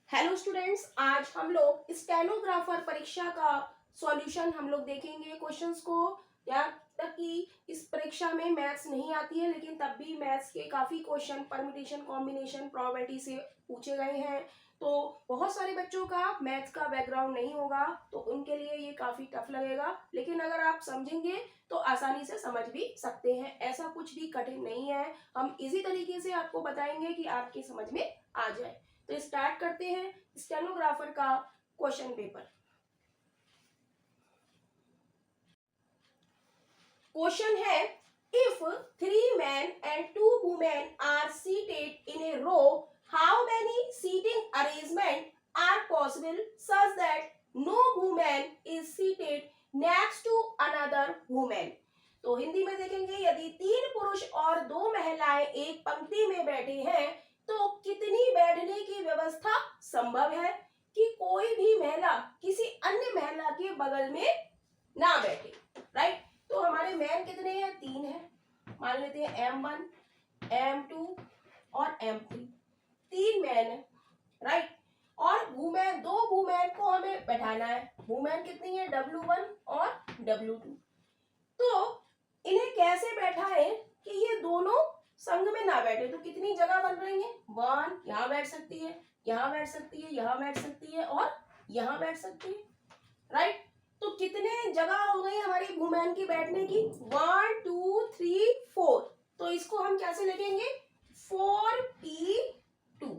Hello students, आज हम लोग स्टेनोग्राफर परीक्षा का सॉल्यूशन हम लोग देखेंगे क्वेश्चंस को। यहाँ तक कि इस परीक्षा में मैथ्स नहीं आती है, लेकिन तब भी मैथ्स के काफी क्वेश्चन परम्यूटेशन, कॉम्बिनेशन, प्रोबेबिलिटी से पूछे गए हैं। तो बहुत सारे बच्चों का मैथ्स का बैकग्राउंड नहीं होगा, तो उनके लिए ये काफी टफ लगेगा, लेकिन अगर आप समझेंगे तो आसानी से समझ भी सकते हैं। ऐसा कुछ भी कठिन नहीं है, हम इजी तरीके से आपको बताएंगे कि आपकी समझ में आ जाए। तो स्टार्ट करते हैं स्टेनोग्राफर का क्वेश्चन पेपर। क्वेश्चन है, if 3 men and 2 women are seated in a row, how many seating arrangement are possible such that no woman is seated next to another woman? तो हिंदी में देखेंगे, यदि 3 पुरुष और 2 महिलाएं एक पंक्ति में बैठे हैं तो कितनी बैठने की व्यवस्था संभव है कि कोई भी महिला किसी अन्य महिला के बगल में ना बैठे। राइट, तो हमारे मैन कितने हैं? 3 हैं। मान लेते हैं M1, M2 और M3, 3 मैन है। राइट, और वुमेन, 2 वुमेन को हमें बैठाना है। वुमेन कितनी है? W1 और W2। तो इन्हें कैसे बैठाएं कि ये दोनों संग में ना बैठे? तो कितनी जगह बन रही है? 1 यहाँ बैठ सकती है, यहाँ बैठ सकती है, यहाँ बैठ सकती है और यहाँ बैठ सकती है। राइट, तो कितने जगह हो गई हमारी वुमेन की बैठने की? 1 2 3 4। तो इसको हम कैसे लिखेंगे? 4p2।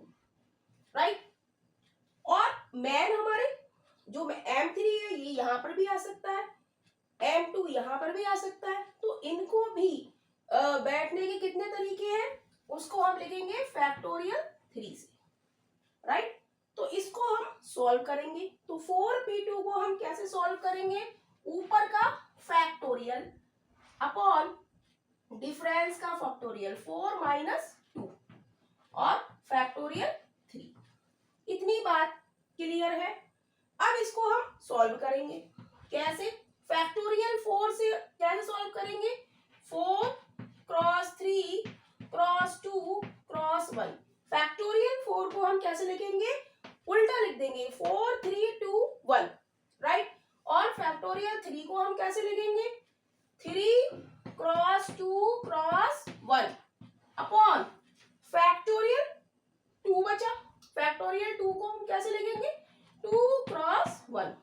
राइट, और मैन हमारे जो M3 है ये यहाँ पर भी आ सकता है, M2 यहाँ पर भी आ सकता है। तो इनको भी बैठने के कितने तरीके हैं उसको हम लिखेंगे फैक्टोरियल 3 से। राइट, तो इसको हम सॉल्व करेंगे। तो 4p2 को हम कैसे सॉल्व करेंगे? ऊपर का फैक्टोरियल अपॉन डिफरेंस का फैक्टोरियल 4 - 2 और फैक्टोरियल 3। इतनी बात क्लियर है। अब इसको हम सॉल्व करेंगे। कैसे? फैक्टोरियल 4 से कैसे सॉल्व करेंगे? 4 क्रॉस 3 क्रॉस 2 क्रॉस 1। फैक्टोरियल 4 को हम कैसे लिखेंगे? उल्टा लिख देंगे, 4 3 2 1। राइट, और फैक्टोरियल 3 को हम कैसे लिखेंगे? 3 क्रॉस 2 क्रॉस 1 अपॉन फैक्टोरियल 2 बचा। फैक्टोरियल 2 को हम कैसे लिखेंगे? 2 क्रॉस 1।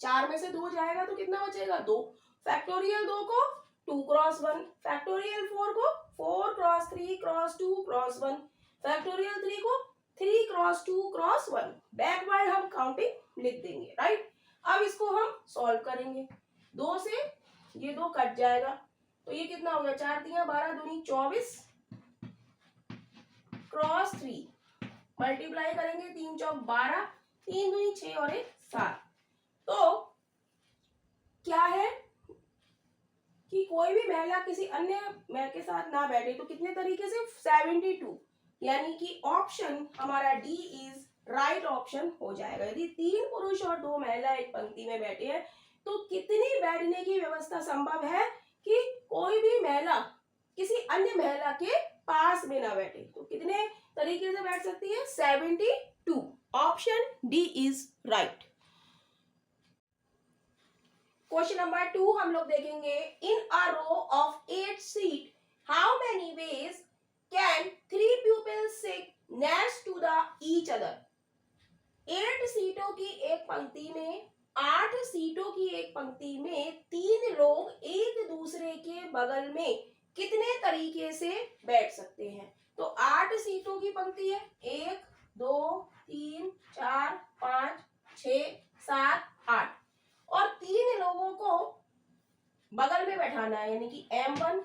4 में से 2 जाएगा तो कितना बचेगा? 2। फैक्टोरियल 2 को 2 क्रॉस 1, फैक्टोरियल 4 को 4 क्रॉस 3 क्रॉस 2 क्रॉस 1, फैक्टोरियल 3 को 3 क्रॉस 2 क्रॉस 1। बैकवर्ड हम काउंटिंग लिख देंगे। राइट, अब इसको हम सॉल्व करेंगे। 2 से ये 2 कट जाएगा, तो ये कितना हो गया? 4 3 12 दूनी 24 क्रॉस 3 मल्टीप्लाई करेंगे, 3 चौक 12, 3 दूनी 6 और 1 7। तो क्या है कि कोई भी महिला किसी अन्य महिला के साथ ना बैठे, तो कितने तरीके से? 72। यानी कि ऑप्शन हमारा डी इज राइट ऑप्शन हो जाएगा। यदि 3 पुरुष और 2 महिला एक पंक्ति में बैठे हैं तो कितनी बैठने की व्यवस्था संभव है कि कोई भी महिला किसी अन्य महिला के पास में ना बैठे? तो कितने तरीके से बैठ सकती है? 72। Option D is right. Question number 2 हम लोग देखेंगे, in a row of 8 seat how many ways can 3 pupils sit next to the each other? 8 सीटों की एक पंक्ति में, 8 सीटों की एक पंक्ति में 3 लोग एक दूसरे के बगल में कितने तरीके से बैठ सकते हैं? तो 8 सीटों की पंक्ति है, 1 2 3 4 5 6 7 8, और 3 लोगों को बगल में बैठाना है, यानी कि M1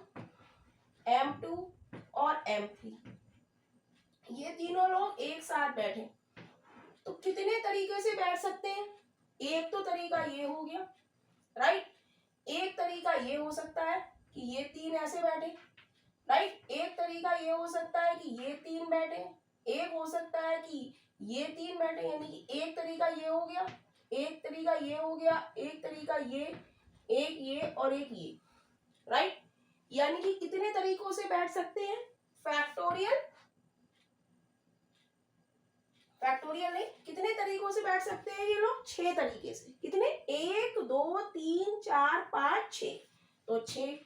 M2 और M3। ये तीनों लोग एक साथ बैठे तो कितने तरीके से बैठ सकते हैं? एक तो तरीका ये हो गया। राइट, एक तरीका ये हो सकता है कि ये 3 ऐसे बैठे। राइट, एक तरीका ये हो सकता है कि ये 3 बैठे, एक हो सकता है कि ये 3 बैठे, यानी कि एक तरीका ये हो गया, एक तरीका ये हो गया, एक तरीका ये, एक ये और एक ये। राइट, यानी कि कितने तरीकों से बैठ सकते हैं? फैक्टोरियल फैक्टोरियल नहीं, कितने तरीकों से बैठ सकते हैं ये लोग? 6 तरीके से। कितने? 1 2 3 4 5 6, तो 6।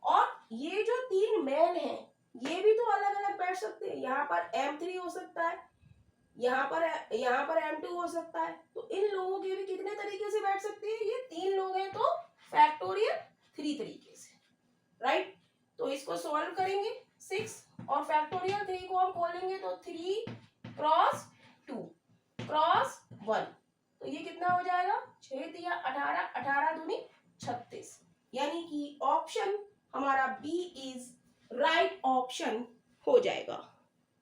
और ये जो 3 मैन हैं ये भी तो अलग अलग बैठ सकते हैं। यहाँ पर M3 हो सकता है, यहाँ पर M2 हो सकता है, तो इन लोगों के भी कितने तरीके से बैठ सकते हैं? ये 3 लोग हैं तो फैक्टोरियल 3 तरीके से, राइट। तो इसको सॉल्व करेंगे 6, और फैक्टोरियल 3 को हम खोलेंगे तो 3 क्रॉस 2 क्रॉस 1, तो ये कितना हो जाएगा? 6 दिया 18, 18 दूनी 36, यानी कि ऑप्शन हमारा बी इज राइट ऑप्शन हो जाएगा।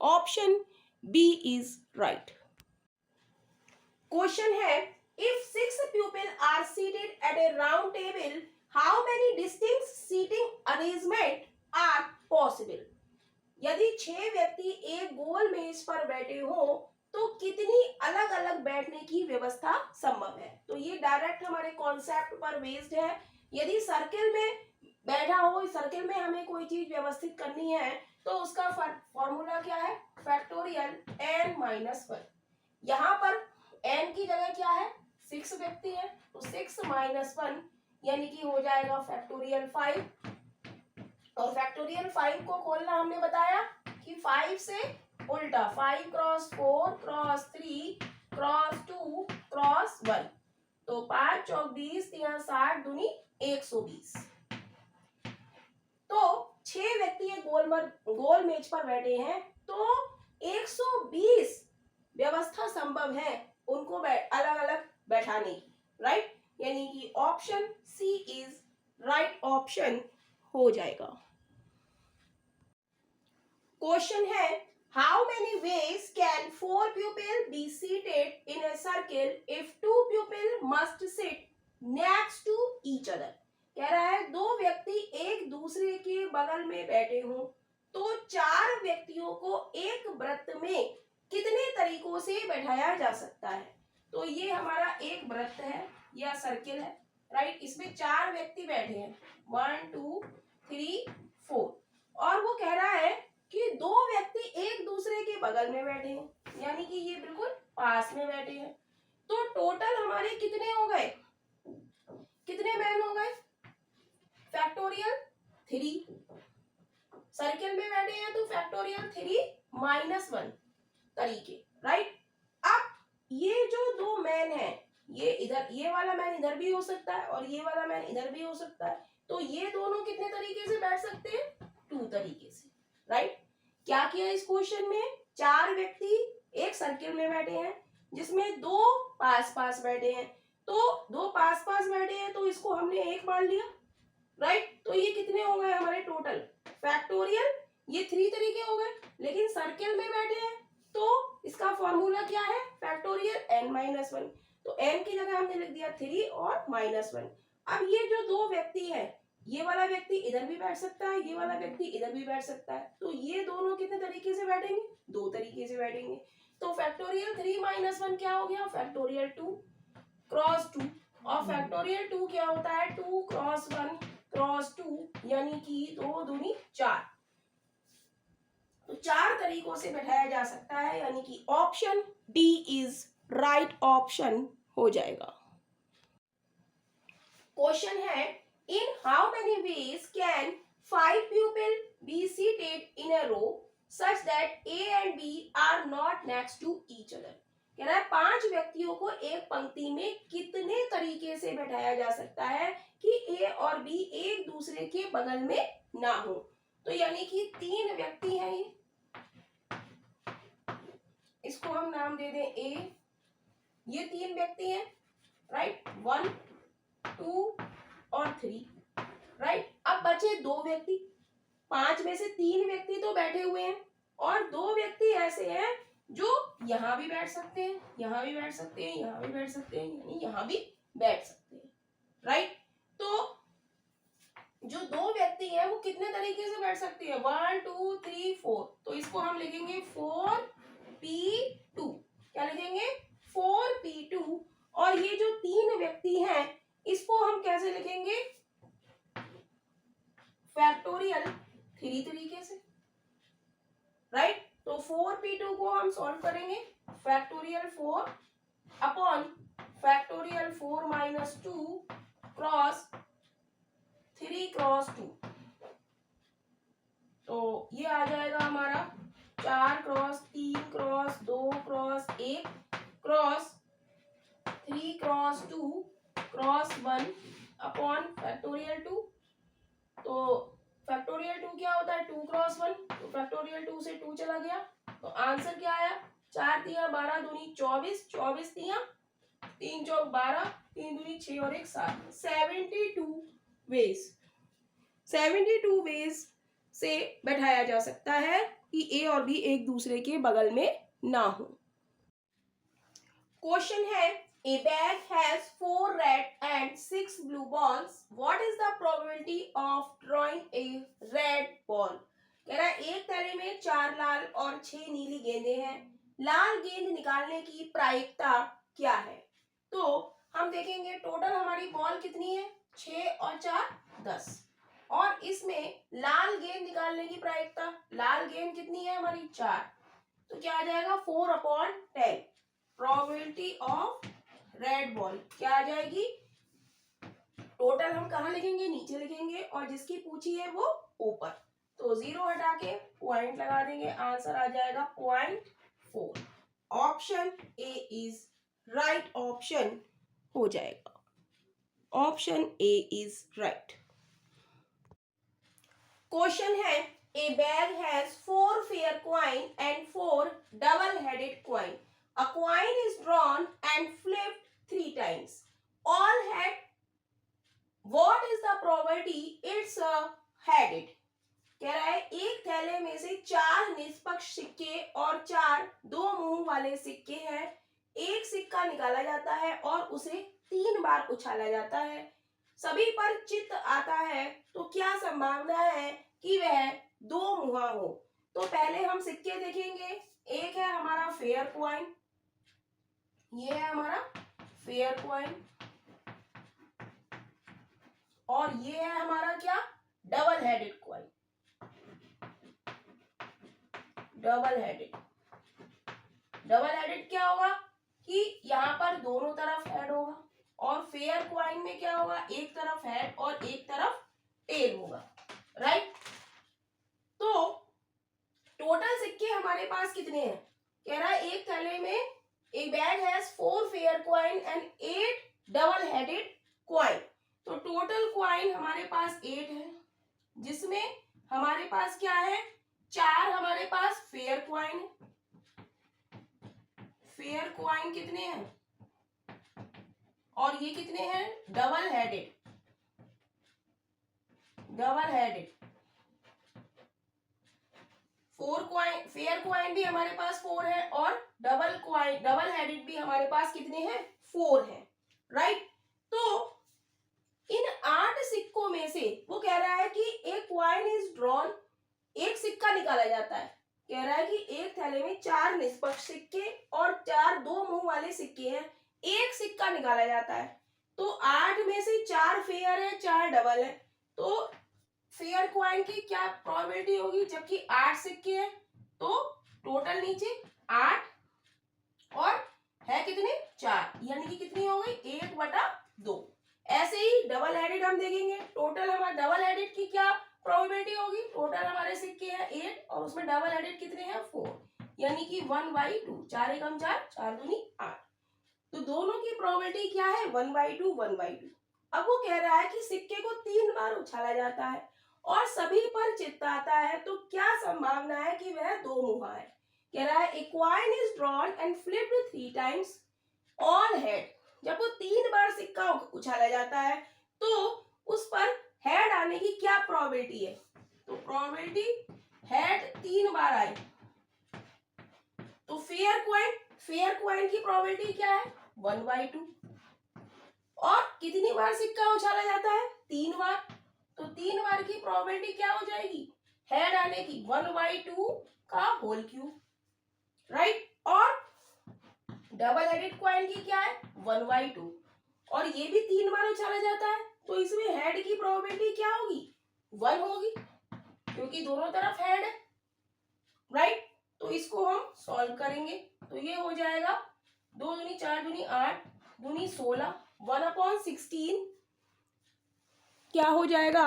Option B is right. Question है, if 6 people are seated at a round table, how many distinct seating arrangement are possible? यदि 6 व्यक्ति एक गोल मेज पर बैठे हो तो कितनी अलग अलग बैठने की व्यवस्था संभव है? तो ये डायरेक्ट हमारे कॉन्सेप्ट पर बेस्ड है। यदि सर्किल में बैठा हो, सर्किल में हमें कोई चीज व्यवस्थित करनी है तो उसका फॉर्मूला क्या है? Factorial n-1। यहाँ पर n की जगह क्या है? 6 व्यक्ति है, तो 6 - 1 यानी कि हो जाएगा फैक्टोरियल 5। और फैक्टोरियल 5 को खोलना हमने बताया कि 5 से उल्टा, 5 क्रॉस 4 क्रॉस 3 क्रॉस 2 क्रॉस 1, तो 5 चौक 20, 3 60 दूनी 120। तो 6 व्यक्ति एक गोल मेज पर बैठे हैं तो 120 व्यवस्था संभव है उनको अलग अलग बैठाने की, राइट। यानी कि option C is right option हो जाएगा। क्वेश्चन है, how many ways can 4 people be seated in a circle if 2 people must sit next to each other? कह रहा है 2 व्यक्ति एक दूसरे के बगल में बैठे हों तो 4 व्यक्तियों को एक वृत्त में कितने तरीकों से बैठाया जा सकता है? तो ये हमारा एक वृत्त है या सर्किल है, राइट। इसमें 4 व्यक्ति बैठे हैं, 1 2 3 4, और वो कह रहा है कि 2 व्यक्ति एक दूसरे के बगल में बैठे हैं, यानी कि ये बिल्कुल पास में बैठे हैं। तो टोटल हमारे कितने हो गए? कितने मैन हो गए? फैक्टोरियल 3। सर्किल में बैठे हैं तो फैक्टोरियल 3-1 तरीके, राइट। अब ये जो 2 मैन है, ये इधर, ये वाला मैन इधर भी हो सकता है और ये वाला मैन इधर भी हो सकता है, तो ये दोनों कितने तरीके से बैठ सकते हैं? 2 तरीके से, राइट। क्या किया इस क्वेश्चन में? 4 व्यक्ति एक सर्किल में बैठे हैं जिसमें 2 पास पास बैठे हैं, तो 2 पास पास बैठे हैं तो इसको हमने 1 मान लिया, राइट। तो ये कितने हो गए हमारे टोटल? फैक्टोरियल ये 3 तरीके हो गए, लेकिन सर्किल में बैठे हैं तो इसका फॉर्मूला क्या है? फैक्टोरियल n-1, तो n की जगह हमने लिख दिया 3 और -1। अब ये जो 2 व्यक्ति है, ये वाला व्यक्ति इधर भी बैठ सकता है, ये वाला व्यक्ति इधर भी बैठ सकता है, तो ये दोनों कितने तरीके से बैठेंगे? 2 तरीके से बैठेंगे। तो फैक्टोरियल 3 - 1 क्या हो गया? फैक्टोरियल 2 क्रॉस 2, और फैक्टोरियल 2 क्या होता है? 2 क्रॉस 1 क्रॉस 2, यानी कि 2 दूनी 4, तो 4 तरीकों से बैठाया जा सकता है, यानी कि option D is right option हो जाएगा। क्वेश्चन है, in how many ways can 5 people be seated in a row such that A and B are not next to each other? कह रहा है 5 व्यक्तियों को एक पंक्ति में कितने तरीके से बैठाया जा सकता है कि ए और बी एक दूसरे के बगल में ना हो? तो यानी कि 3 व्यक्ति हैं, इसको हम नाम दे दें ए, ये 3 व्यक्ति हैं, राइट, 1 2 और 3, राइट। अब बचे 2 व्यक्ति, 5 में से 3 व्यक्ति तो बैठे हुए हैं और 2 व्यक्ति ऐसे हैं जो यहाँ भी बैठ सकते हैं, यहाँ भी बैठ सकते हैं, यहाँ भी बैठ सकते हैं, यानी यहाँ भी बैठ सकते हैं, राइट। तो जो 2 व्यक्ति हैं वो कितने तरीके से बैठ सकते हैं? 1 2 3 4, तो इसको हम लिखेंगे 4p2, क्या लिखेंगे? 4p2। और ये जो 3 व्यक्ति हैं इसको हम कैसे लिखेंगे? फैक्टोरियल 3 तरीके से, राइट। तो 4p2 को हम सॉल्व करेंगे factorial 4 upon factorial 4 minus 2 cross 3 cross 2। तो ये आ जाएगा हमारा 4 cross 3 cross 2 cross 1 cross 3 cross 2 cross 1 upon factorial 2। तो फैक्टोरियल 2 क्या होता है 2 क्रॉस 1, तो फैक्टोरियल 2 से 2 चला गया, तो आंसर क्या आया 4 तिया 12 दूनी 24, 24 तिया 3 चौक 12, 3 दूनी 6 और 1 7, 72 वेज 72 वेज से बैठाया जा सकता है कि ए और बी एक दूसरे के बगल में ना हो। क्वेश्चन है A bag has 4 red and 6 blue balls. What is the probability of drawing a red ball? कह रहा है एक थैले में 4 लाल और 6 नीली गेंदें हैं, लाल गेंद निकालने की प्रायिकता क्या है? तो हम देखेंगे टोटल हमारी बॉल कितनी है 6 और 4 10, और इसमें लाल गेंद निकालने की प्रायिकता, लाल गेंद कितनी है हमारी 4, तो क्या आ जाएगा 4/10। प्रोबेबिलिटी ऑफ रेड बॉल क्या आ जाएगी, टोटल हम कहाँ लिखेंगे नीचे लिखेंगे और जिसकी पूछी है वो ऊपर, तो 0 हटा के पॉइंट लगा देंगे, आंसर आ जाएगा 0.4। Option A is right option हो जाएगा, option A is right. Question है A bag has 4 fair coin and 4 double-headed coin. A coin is drawn and flipped 3 times. All head. What is the probability it's headed? कह रहा है एक थैले में से 4 निष्पक्ष सिक्के और 4 दो मुंह वाले सिक्के हैं, एक सिक्का निकाला जाता है और उसे 3 बार उछाला जाता है, सभी पर चित्त आता है, तो क्या संभावना है कि वह दो मुहा हो? तो पहले हम सिक्के देखेंगे, एक है हमारा फेयर कॉइन, ये है हमारा फेयर कॉइन, और ये है हमारा क्या double headed coin, double headed. Double headed क्या होगा कि यहाँ पर दोनों तरफ हेड होगा, और फेयर कॉइन में क्या होगा एक तरफ हेड और एक तरफ टेल होगा, राइट। तो टोटल सिक्के हमारे पास कितने हैं, कह रहा है एक थैले में ए bag has 4 fair coin and 8 double headed coin, तो टोटल कॉइन हमारे पास 8 है, जिसमें हमारे पास क्या है 4 हमारे पास फेयर कॉइन है, फेयर कॉइन कितने हैं और ये कितने हैं double headed, double headed 4 coin, fair coin भी हमारे पास 4 है और डबल कॉइन डबल हेडेड भी हमारे पास कितने हैं 4 है, राइट। तो इन 8 सिक्कों में से वो कह रहा है कि एक कॉइन इज ड्रॉन, एक सिक्का निकाला जाता है, कह रहा है कि एक थैले में 4 निष्पक्ष सिक्के और 4 दो मुंह वाले सिक्के हैं, एक सिक्का निकाला जाता है, तो 8 में से 4 फेयर है 4 डबल है, तो फेयर कॉइन की क्या प्रोबेबिलिटी होगी, जबकि 8 सिक्के हैं तो टोटल नीचे 8 और है कितने 4, यानी कि कितनी हो गई 1/2। ऐसे ही डबल हेडेड हम देखेंगे, टोटल हमारा डबल हेडेड की क्या प्रोबेबिलिटी होगी, टोटल हमारे सिक्के हैं 8 और उसमें डबल हेडेड कितने हैं 4, यानी कि 1/2, 4 एकम 4, 4 दूनी 8, तो दोनों की प्रोबेबिलिटी क्या है 1/2 1/2। अब वो कह रहा है कि सिक्के को 3 बार उछाला जाता है और सभी पर चित्त आता है, तो क्या संभावना है कि वह दो मुहा है, कह रहा है a coin is drawn and flipped 3 times, all head, जब वो 3 बार सिक्का उछाला जाता है तो उस पर हेड आने की क्या प्रोबेबिलिटी है, तो प्रोबेबिलिटी हेड 3 बार आए, तो फेयर कॉइन की प्रोबेबिलिटी क्या है 1/2, और कितनी बार सिक्का उछाला जाता है 3 बार, तो 3 बार की प्रोबेबिलिटी क्या हो जाएगी हेड आने की 1/2 का होल क्यूब, राइट। और डबल हेडेड कॉइन की क्या है 1/2, और ये भी 3 बार उछाला जाता है, तो इसमें हेड की प्रोबेबिलिटी क्या होगी 1 होगी, क्योंकि दोनों तरफ हेड है, राइट। तो इसको हम सॉल्व करेंगे। तो ये हो जाएगा 2 दूनी 4 दूनी 8 दूनी 16 1/16 क्या हो जाएगा,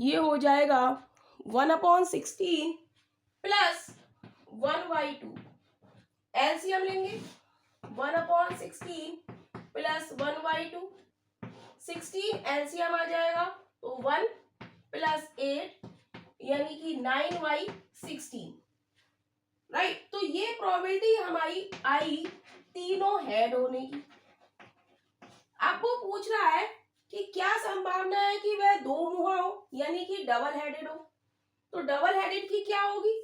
ये हो जाएगा 1/16 प्लस 1/2। एलसीएम लेंगे 1/16 प्लस 1/2, 16 एलसीएम आ जाएगा तो 1 प्लस 8 यानी कि 9/16, राइट। तो ये प्रोबेबिलिटी हमारी आई तीनों हेड होने की। अब वो पूछ रहा है कि क्या संभावना है कि वह दो मुहा हो यानी कि डबल हेडेड हो। तो डबल हेडेड की क्या होगी,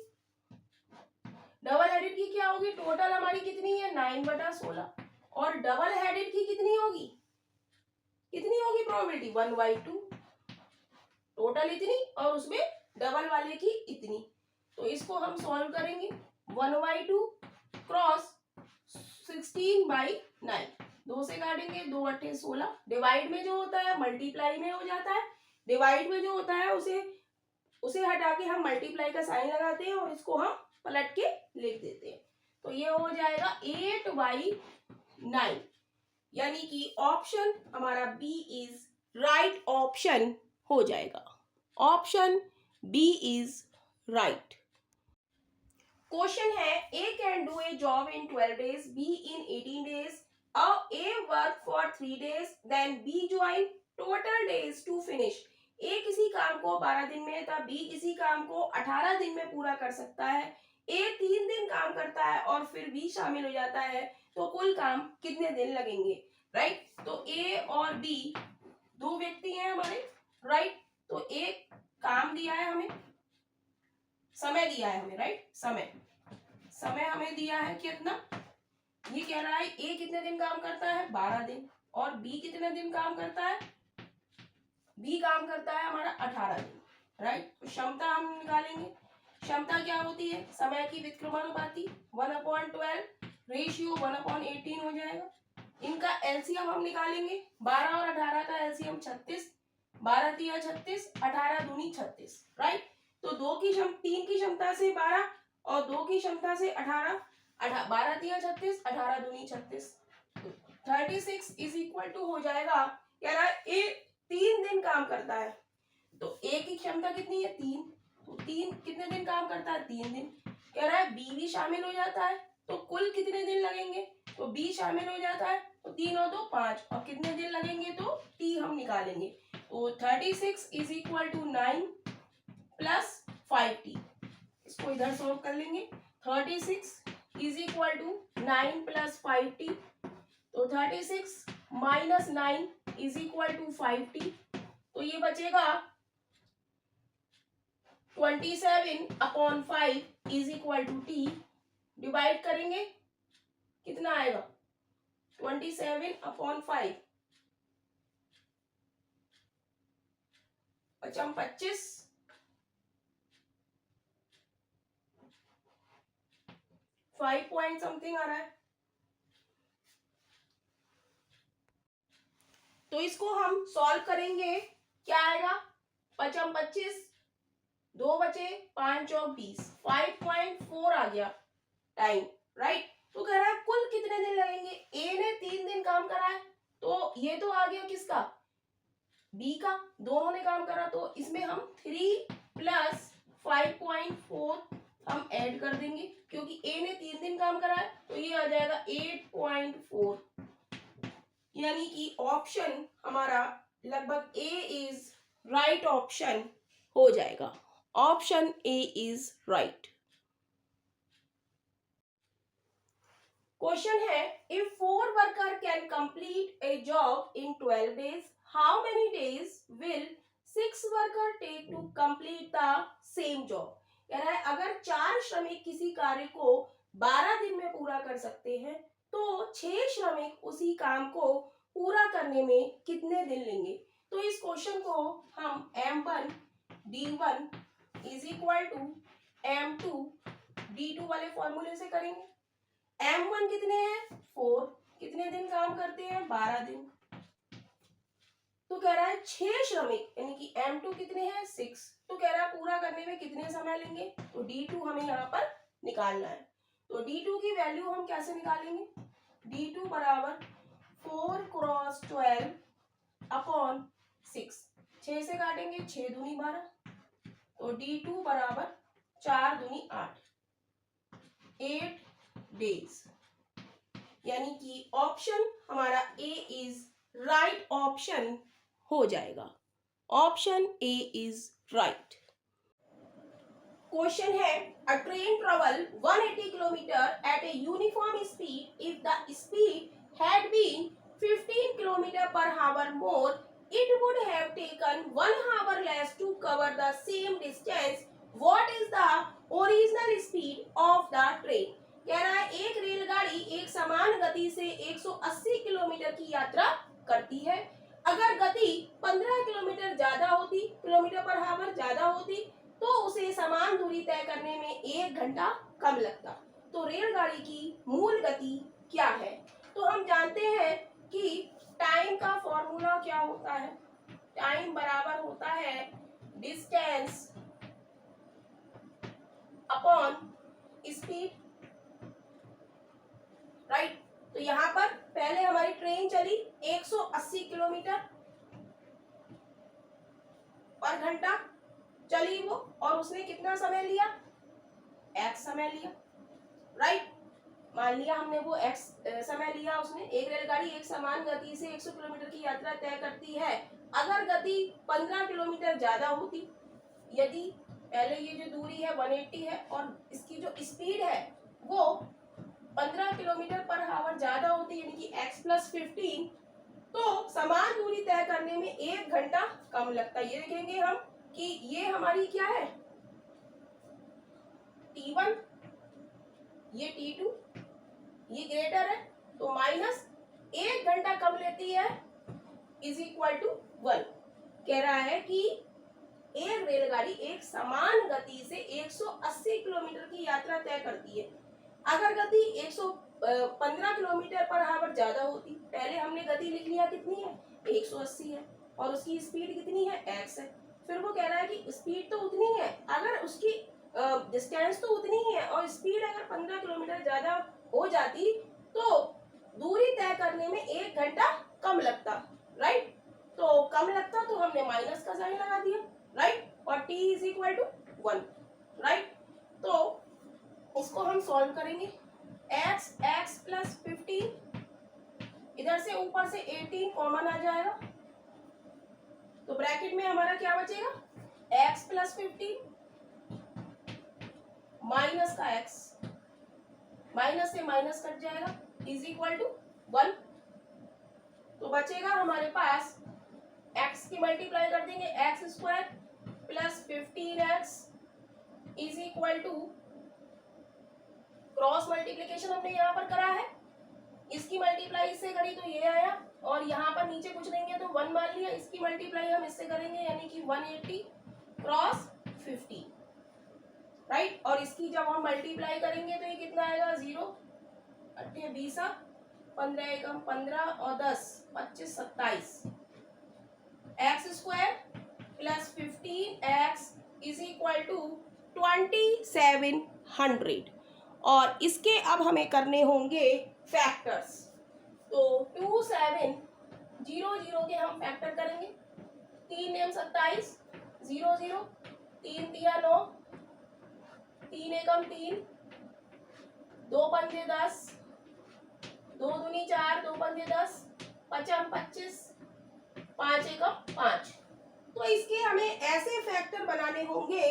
डबल हेडेड की क्या होगी, टोटल हमारी कितनी है 9/16 और डबल हेडेड की कितनी होगी, कितनी होगी प्रोबेबिलिटी 1/2, टोटल इतनी और उसमें डबल वाले की इतनी। तो इसको हम सॉल्व करेंगे 1/2 क्रॉस 16/9, 2 से काटेंगे 2 8 16, डिवाइड में जो होता है मल्टीप्लाई में हो जाता है, डिवाइड में जो होता है उसे हटा के हम मल्टीप्लाई का साइन लगाते हैं और इसको हम पलट के लिख देते हैं। तो ये हो जाएगा 8/9 यानी कि ऑप्शन हमारा बी इज राइट ऑप्शन हो जाएगा। Option B is right. Question है A can do a job in 12 days, B in 18 days, A work for 3 days, then B join total days to finish. A किसी काम को 12 दिन में तथा B किसी काम को 18 दिन में पूरा कर सकता है। ए 3 दिन काम करता है और फिर बी शामिल हो जाता है, तो कुल काम कितने दिन लगेंगे, राइट। तो ए और बी दो व्यक्ति हैं हमारे, राइट। तो ए काम दिया है हमें, समय दिया है हमें, राइट। समय हमें दिया है कितना, ये कह रहा है ए कितने दिन काम करता है 12 दिन और बी कितने दिन काम करता है, बी काम करता है हमारा 18 दिन, राइट। तो क्षमता हम निकालेंगे, क्षमता क्या होती है, समय की व्युत्क्रमानुपाती 1/12 रेशियो 1/18 हो जाएगा। इनका एलसीएम हम निकालेंगे, 12 और 18 का एलसीएम 36, 12 तिया 36, 18 दूनी 36, राइट। तो 3 की क्षमता से 12 और 2 की क्षमता से 18, 12 तिया 36, 18 दूनी 36, 36 इज इक्वल टू हो जाएगा, कह रहा है ए 3 दिन काम करता है, तो ए की क्षमता कितनी है 3, तो 3 कितने दिन काम करता है 3 दिन। कह रहा है बी भी शामिल हो जाता है, तो कुल कितने दिन लगेंगे, तो बी शामिल हो जाता है तो 3 और 2 5 और कितने दिन लगेंगे, तो टी हम निकालेंगे। तो 36 is equal to 9 plus 5t, इसको इधर सॉल्व कर लेंगे। 36 is equal to 9 plus 5t, तो 36 minus 9 is equal to 5t, तो ये बचेगा 27/5 is equal to T, divide करेंगे कितना आएगा 27/5, 25 5 पॉइंट समथिंग आ रहा है। तो इसको हम सॉल्व करेंगे, क्या आएगा 25, 2 बचे 5 और 20, 5.4 आ गया टाइम, राइट। तो कह रहा है कुल कितने दिन लगेंगे, ए ने 3 दिन काम करा है, तो ये तो आ गया किसका, बी का, दोनों ने काम करा, तो इसमें हम 3 प्लस 5.4 हम ऐड कर देंगे, क्योंकि ए ने 3 दिन काम करा है, तो ये आ जाएगा 8.4, यानी कि ऑप्शन हमारा लगभग ए इज राइट ऑप्शन हो जाएगा। Option A is right. Question है if 4 worker can complete a job in 12 days, how many days will 6 worker take to complete the same job. कह रहा है अगर 4 श्रमिक किसी कार्य को 12 दिन में पूरा कर सकते हैं, तो 6 श्रमिक उसी काम को पूरा करने में कितने दिन लेंगे। तो इस क्वेश्चन को हम M1 D1 is equal to M2 D2 वाले फॉर्मूले से करेंगे। M1 कितने हैं 4, कितने दिन काम करते हैं 12 दिन, तो कह रहा है 6 श्रमिक यानी कि M2 कितने हैं 6, तो कह रहा है पूरा करने में कितने समय लेंगे, तो D2 हमें यहाँ पर निकालना है। तो D2 की वैल्यू हम कैसे निकालेंगे? D2 बराबर 4 क्रॉस 12 अपॉन 6, 6 से काटेंगे 6 दूनी 12, तो D2 बराबर 4 दूनी 8, 8 डेज। यानी कि ऑप्शन हमारा ए इज राइट ऑप्शन हो जाएगा। Option A is right. Question है, a train travel 180 kilometre at a uniform speed if the speed had been 15 kilometre per hour more it would have taken 1 hour less to cover the same distance. What is the original speed of the train? कह रहा है एक रेलगाड़ी एक समान गति से 180 kilometre की यात्रा करती है। अगर गति 15 किलोमीटर पर आवर ज्यादा होती तो उसे समान दूरी तय करने में 1 घंटा कम लगता। तो रेलगाड़ी की मूल गति क्या है? तो हम जानते हैं कि टाइम का फॉर्मूला क्या होता है? टाइम बराबर होता है डिस्टेंस अपॉन स्पीड, राइट। तो यहाँ पर पहले हमारी ट्रेन चली 180 किलोमीटर पर घंटा चली वो, और उसने कितना समय लिया? x समय लिया, राइट। मान लिया हमने वो x समय लिया उसने। एक रेलगाड़ी एक समान गति से 100 किलोमीटर की यात्रा तय करती है। अगर गति 15 किलोमीटर ज्यादा होती, यदि पहले ये जो दूरी है 180 है और इसकी जो स्पीड है वो 15 किलोमीटर पर आवर ज्यादा होती, यानी कि x प्लस 15, तो समान दूरी तय करने में 1 घंटा कम लगता। ये देखेंगे हम कि ये हमारी क्या है? T1, ये T2, ये ग्रेटर है, तो माइनस 1 घंटा कम लेती है इज इक्वल टू 1। कह रहा है कि एक रेलगाड़ी एक समान गति से 180 किलोमीटर की यात्रा तय करती है। अगर गति 115 किलोमीटर पर आवर ज्यादा होती, पहले हमने गति लिख लिया कितनी है? 180 है, और उसकी स्पीड कितनी है? x है। फिर वो कह रहा है कि स्पीड तो उतनी है, अगर उसकी डिस्टेंस तो उतनी ही है और स्पीड अगर 15 किलोमीटर ज्यादा हो जाती तो दूरी तय करने में 1 घंटा कम लगता, राइट। तो कम लगता तो हमने माइनस का साइन लगा दिया, राइट, और t is equal to 1, right. तो इसको हम सॉल्व करेंगे। x प्लस 15, इधर से ऊपर से 18 कॉमन आ जाएगा, तो ब्रैकेट में हमारा क्या बचेगा? x प्लस 15 माइनस का x, माइनस से माइनस कट जाएगा, इज इक्वल टू 1। तो बचेगा हमारे पास x की मल्टीप्लाई कर देंगे, x square plus 15x is equal to, cross multiplication हमने यहाँ पर करा है, इसकी मल्टीप्लाई इससे करी तो ये आया, और यहाँ पर नीचे कुछ देंगे तो 1 मान लिया, इसकी मल्टीप्लाई हम इससे करेंगे यानी कि 180 क्रॉस 50, राइट। और इसकी जब हम मल्टीप्लाई करेंगे तो ये कितना आएगा? 0 8 20 15 एकम 15 और 10 25 27, x square plus 15x is equal to 2700। और इसके अब हमें करने होंगे फैक्टर्स। तो 2700 के हम फैक्टर करेंगे, 3 एम 27 0 0, 3 तिया 9, 3 एकम 3, 2 पंजे 10, 2 दूनी 4, 2 पंजे 10, 5 25, 5 एकम 5। तो इसके हमें ऐसे फैक्टर बनाने होंगे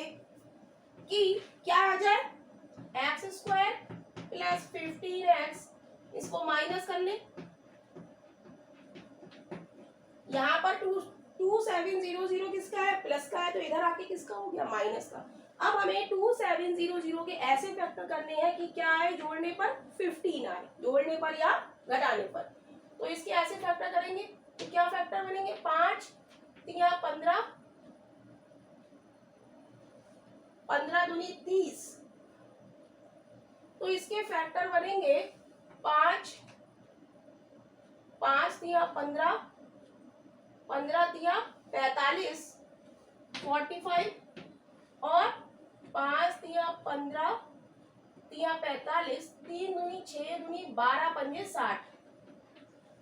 कि क्या आ जाए? एक्स स्क्वायर प्लस 15x, इसको माइनस कर ले, यहाँ पर 2700 किसका है? प्लस का है, तो इधर आके किसका हो गया? माइनस का। अब हमें 2700 के ऐसे फैक्टर करने हैं कि क्या आए जोड़ने पर? 15 आए, जोड़ने पर या घटाने पर। तो इसके ऐसे फैक्टर करेंगे तो क्या फैक्टर बनेंगे? 5 तिया 15, 15 दूनी 30, तो इसके फैक्टर बनेंगे 5 5 तिया 15, 15 तिया 45 45, और 5 तिया 15 तिया 45, 3 दूनी 6 दूनी 12 पंजे 60।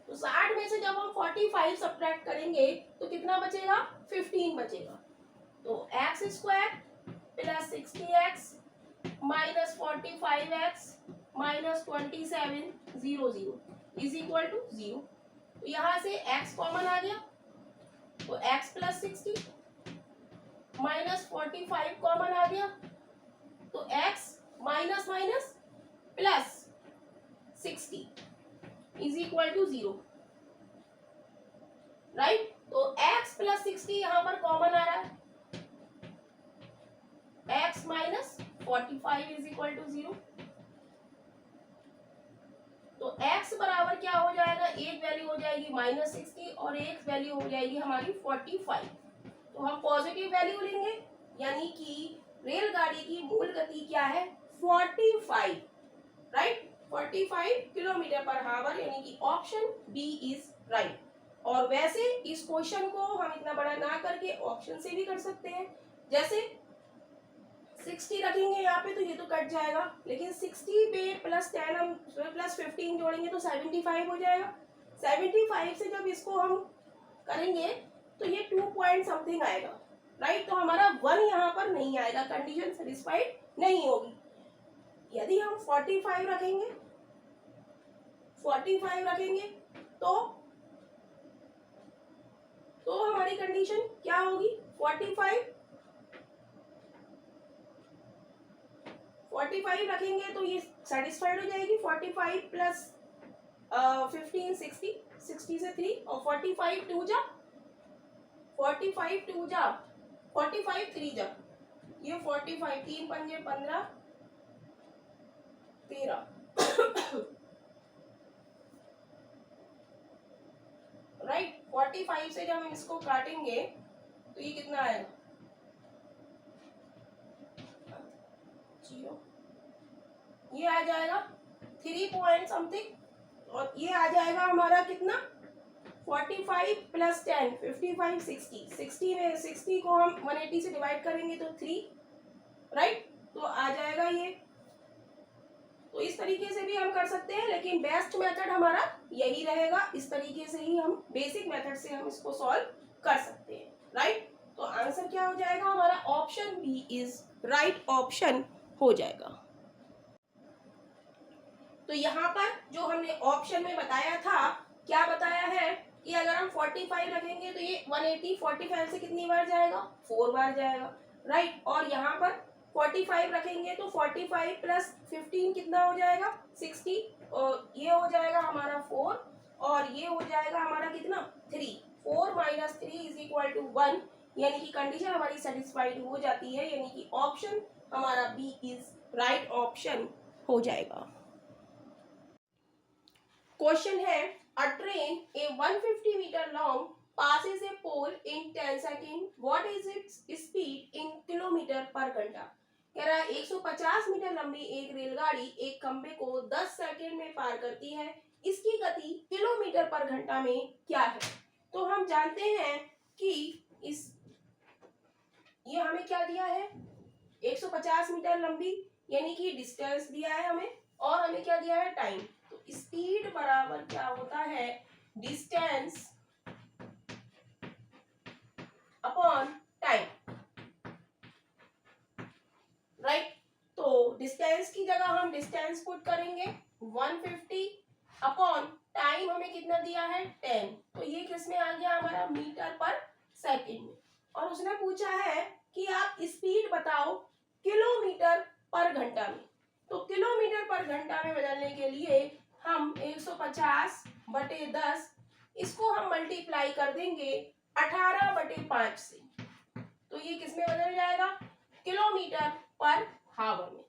तो 60 में से जब हम 45 सब्ट्रैक्ट करेंगे तो कितना बचेगा? 15 बचेगा। तो x square plus 60x minus 45x minus 27 0 is equal to 0। तो यहाँ से x कॉमन आ गया, तो x प्लस 60 माइनस 45 कॉमन आ गया, तो x minus minus plus 60 is equal to 0, right. तो x प्लस 60 यहां पर कॉमन आ रहा है, x minus 45 is equal to 0। तो x बराबर क्या हो जाएगा? एक वैल्यू हो जाएगी माइनस 60 और एक वैल्यू हो जाएगी हमारी 45। तो हम पॉजिटिव वैल्यू लेंगे, यानी कि रेलगाड़ी की मूल गति क्या है? 45, राइट। 45 किलोमीटर पर हावर, यानी कि ऑप्शन बी इज राइट। और वैसे इस क्वेश्चन को हम इतना बड़ा ना करके ऑप्शन से भी कर सकते हैं। जैसे 60 रखेंगे यहाँ पे तो ये तो कट जाएगा, लेकिन 60 पे प्लस 10 हम प्लस 15 जोड़ेंगे तो 75 हो जाएगा। 75 से जब इसको हम करेंगे तो ये 2 पॉइंट समथिंग आएगा, राइट। तो हमारा 1 यहाँ पर नहीं आएगा, कंडीशन सेटिस्फाइड नहीं होगी। यदि हम 45 रखेंगे, 45 रखेंगे तो हमारी कंडीशन क्या होगी? 45 रखेंगे तो ये सेटिस्फाइड हो जाएगी। 45 प्लस 15 60, 60 से 3 और 45 2 जा 45 2 जा 45 3 जा, ये 45 3 पंजे 15 13 राइट। 45 से जब हम इसको काटेंगे तो ये कितना आएगा? 0। ये आ जाएगा 3 पॉइंट समथिंग, और ये आ जाएगा हमारा कितना? 45 प्लस 10 55 60। 60 में 60 को हम 180 से डिवाइड करेंगे तो 3, राइट। तो आ जाएगा ये। तो इस तरीके से भी हम कर सकते हैं, लेकिन बेस्ट मेथड हमारा यही रहेगा। इस तरीके से ही हम बेसिक मेथड से हम इसको सॉल्व कर सकते हैं, राइट। तो आंसर क्या हो जाएगा हमारा? Option B is right option हो जाएगा। तो यहाँ पर जो हमने ऑप्शन में बताया था, क्या बताया है कि अगर हम 45 रखेंगे तो ये 180 45 से कितनी बार जाएगा? 4 बार जाएगा, राइट। और यहाँ पर 45 रखेंगे तो 45 प्लस 15 कितना हो जाएगा? 60, और ये हो जाएगा हमारा 4, और ये हो जाएगा हमारा कितना? 3। 4 माइनस 3 इज इक्वल टू 1, यानी कि कंडीशन हमारी सेटिस्फाइड हो जाती है, यानी कि ऑप्शन हमारा बी इज राइट ऑप्शन हो जाएगा। क्वेश्चन है, a train a 150 metre long passes a pole in 10 seconds. What is its speed in kilometre पर घंटा? कह रहा है 150 मीटर लंबी एक रेलगाड़ी एक खंबे को 10 सेकंड में पार करती है, इसकी गति किलोमीटर पर घंटा में क्या है? तो हम जानते हैं कि ये हमें क्या दिया है? 150 मीटर लंबी, यानी कि डिस्टेंस दिया है हमें, और हमें क्या दिया है? टाइम। तो स्पीड बराबर क्या होता है? Distance upon time, right. तो डिस्टेंस की जगह हम डिस्टेंस पुट करेंगे 150 अपॉन टाइम हमें कितना दिया है? 10। तो ये किस में आ गया हमारा? मीटर पर सेकंड में। और उसने पूछा है कि आप स्पीड बताओ किलोमीटर पर घंटा में। तो किलोमीटर पर घंटा में बदलने के लिए हम 150 बटे 10 इसको हम मल्टीप्लाई कर देंगे 18 बटे 5 से, तो ये किस में बदल जाएगा? किलोमीटर पर हावर में।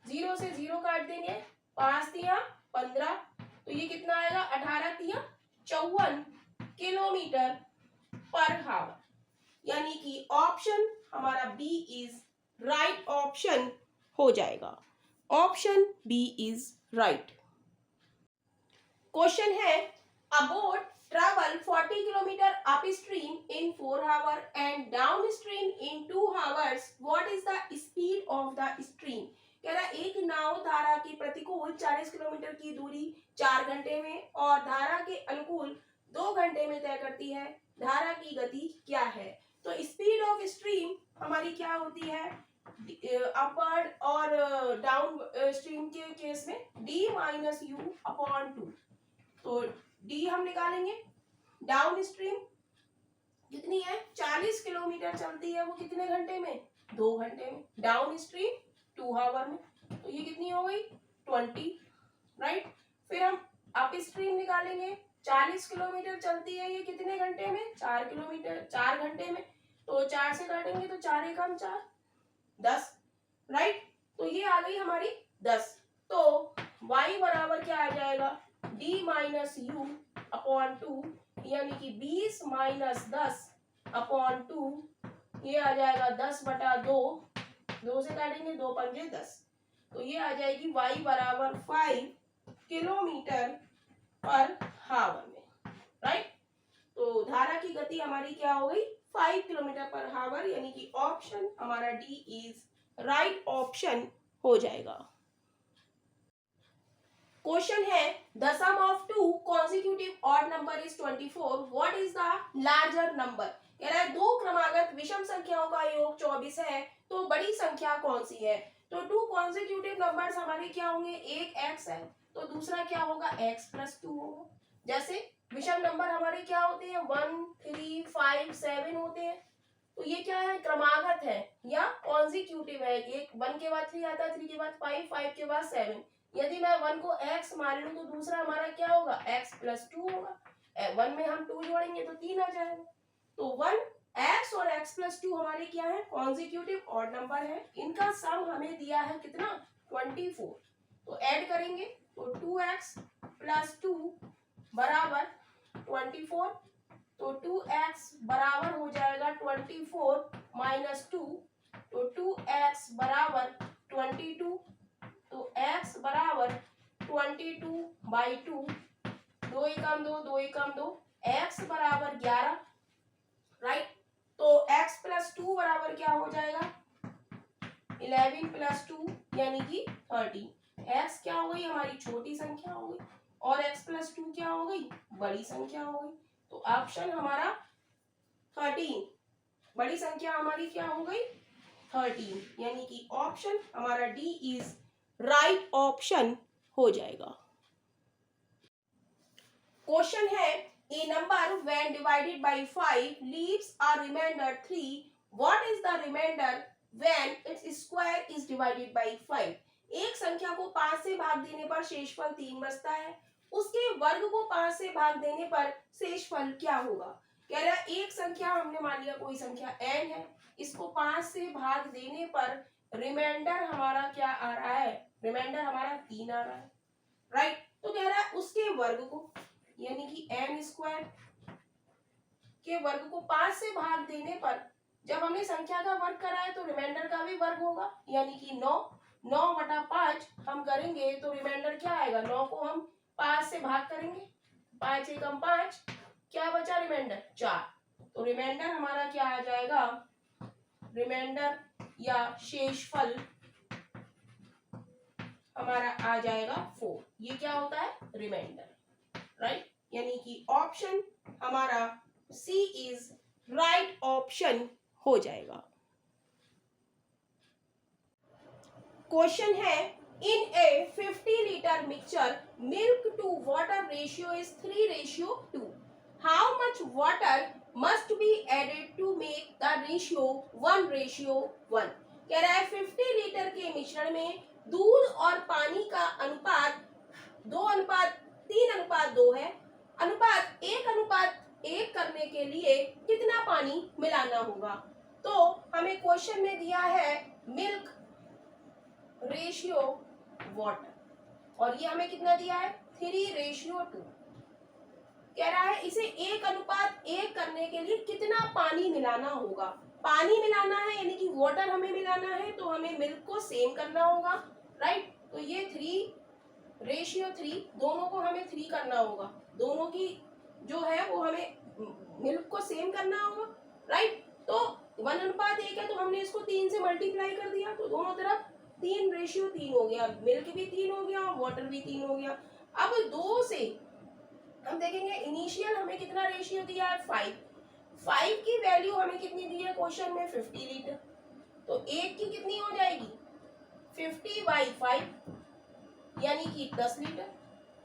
0 से 0 काट देंगे, 5 तिया 15, तो ये कितना आएगा? 18 तिया 54 किलोमीटर पर हावर, यानी कि ऑप्शन हमारा बी इज राइट ऑप्शन हो जाएगा। Option B is right. Question है, a boat travel 40 kilometer upstream in 4 hours and downstream in 2 hours. What is the speed of the stream? कह रहा है एक नाव धारा की प्रतिकूल 40 किलोमीटर की दूरी 4 घंटे में और धारा के अनुकूल 2 घंटे में तय करती है, धारा की गति क्या है। तो स्पीड ऑफ स्ट्रीम हमारी क्या होती है, अपवर्ड और डाउन स्ट्रीम के केस में d माइनस यू अपॉन 2। तो d हम निकालेंगे, डाउन स्ट्रीम कितनी है 40 किलोमीटर चलती है, वो कितने घंटे में 2 घंटे में, डाउन स्ट्रीम 2 आवर में, तो ये कितनी हो गई 20, राइट। फिर हम अप स्ट्रीम निकालेंगे, 40 किलोमीटर चलती है, ये कितने घंटे में 4 किलोमीटर 4 घंटे में, तो 4 से काटेंगे तो 4 एकम 4 10, राइट। तो ये आ गई हमारी 10। तो y बराबर क्या आ जाएगा d माइनस यू अपॉन 2, यानी कि 20 माइनस 10 अपॉन 2, ये आ जाएगा 10 बटा 2, 2 से काटेंगे 2 पंजे 10, तो ये आ जाएगी y बराबर 5 किलोमीटर पर हावर में, राइट। तो धारा की गति हमारी क्या हो गई 5 किलोमीटर पर हावर, यानी कि ऑप्शन हमारा डी इज राइट ऑप्शन हो जाएगा। क्वेश्चन है the sum of two consecutive odd number is 24, what is the larger number. कह रहा है दो क्रमागत विषम संख्याओं का योग 24 है, तो बड़ी संख्या कौन सी है। तो टू कॉन्सिक्यूटिव नंबर्स हमारे क्या होंगे, एक x है तो दूसरा क्या होगा x प्लस 2 होगा। जैसे विषम नंबर हमारे क्या होते हैं 1 3 5 7 होते हैं, तो ये क्या है क्रमागत है या कॉन्सिक्यूटिव है, एक 1 के बाद 3 आता है, 3 के बाद 5, 5 के बाद 7। यदि मैं 1 को x मान लूं तो दूसरा हमारा क्या होगा x प्लस 2 होगा, 1 में हम 2 जोड़ेंगे तो 3 आ जाएगा। तो 1x और x प्लस 2 हमारे क्या है कॉन्सिक्यूटिव ऑड नंबर है, इनका सम हमें दिया है कितना 24, तो ऐड करेंगे तो 2x प्लस 2 बराबर 24, तो 2x बराबर हो जाएगा 24 माइनस 2, तो 2x बराबर 22, तो x बराबर 22 बाई 2, 2 एकम 2, 2 एकम 2, x बराबर 11, राइट। तो x प्लस 2 बराबर क्या हो जाएगा 11 प्लस 2 यानी कि 30। x क्या हो गई हमारी छोटी संख्या हो गई और x प्लस 2 क्या हो गई बड़ी संख्या हो गई, तो ऑप्शन हमारा 13, बड़ी संख्या हमारी क्या हो गई 13, यानी कि ऑप्शन हमारा डी इज राइट ऑप्शन हो जाएगा। क्वेश्चन है a number when divided by 5 leaves a remainder 3, what is the remainder when its square is divided by 5। एक संख्या को 5 से भाग देने पर शेषफल 3 बचता है, उसके वर्ग को 5 से भाग देने पर शेषफल क्या होगा। कह रहा है एक संख्या हमने मान लिया कोई संख्या n है, इसको 5 से भाग देने पर रिमाइंडर हमारा क्या आ रहा है, रिमाइंडर हमारा 3 आ रहा है, राइट। तो कह रहा है उसके वर्ग को यानी कि n स्क्वायर के वर्ग को 5 से भाग देने पर जब हमने संख्या का वर्ग करा है तो रिमाइंडर का भी वर्ग होगा, यानी कि 9, 9 बटा 5 हम करेंगे तो रिमाइंडर क्या आएगा, 9 को हम 5 से भाग करेंगे, 5 एकम 5, क्या बचा रिमाइंडर 4, तो रिमाइंडर हमारा क्या आ जाएगा, रिमाइंडर या शेषफल हमारा आ जाएगा 4। ये क्या होता है रिमाइंडर, राइट, यानी कि ऑप्शन हमारा सी इज राइट ऑप्शन हो जाएगा। क्वेश्चन है in a 50 litre mixture milk to water ratio is 3:2, how much water must be added to make the ratio 1:1। कह रहा है 50 लीटर के मिश्रण में दूध और पानी का अनुपात 2:3:2 है, अनुपात 1:1 करने के लिए कितना पानी मिलाना होगा। तो हमें क्वेश्चन में दिया है मिल्क रेशियो वाटर और ये हमें कितना दिया है 3:2। कह रहा है इसे 1:1 करने के लिए कितना पानी मिलाना होगा। पानी मिलाना है यानी कि वाटर हमें मिलाना है तो हमें मिल्क को सेम करना होगा, राइट। तो ये 3:3 दोनों को हमें 3 करना होगा, दोनों की जो है वो हमें मिल्क को सेम करना होगा, राइट। तो 1:1 है तो हमने इसको 3 से मल्टीप्लाई कर दिया तो दोनों तरफ 3:3 हो गया, मिल्क भी 3 हो गया, वाटर भी 3 हो गया। अब 2 से हम देखेंगे इनिशियल हमें कितना रेशियो दिया है 5, 5 की वैल्यू हमें कितनी दी है क्वेश्चन में 50 लीटर, तो 1 की कितनी हो जाएगी 50/5 यानी कि 10 लीटर।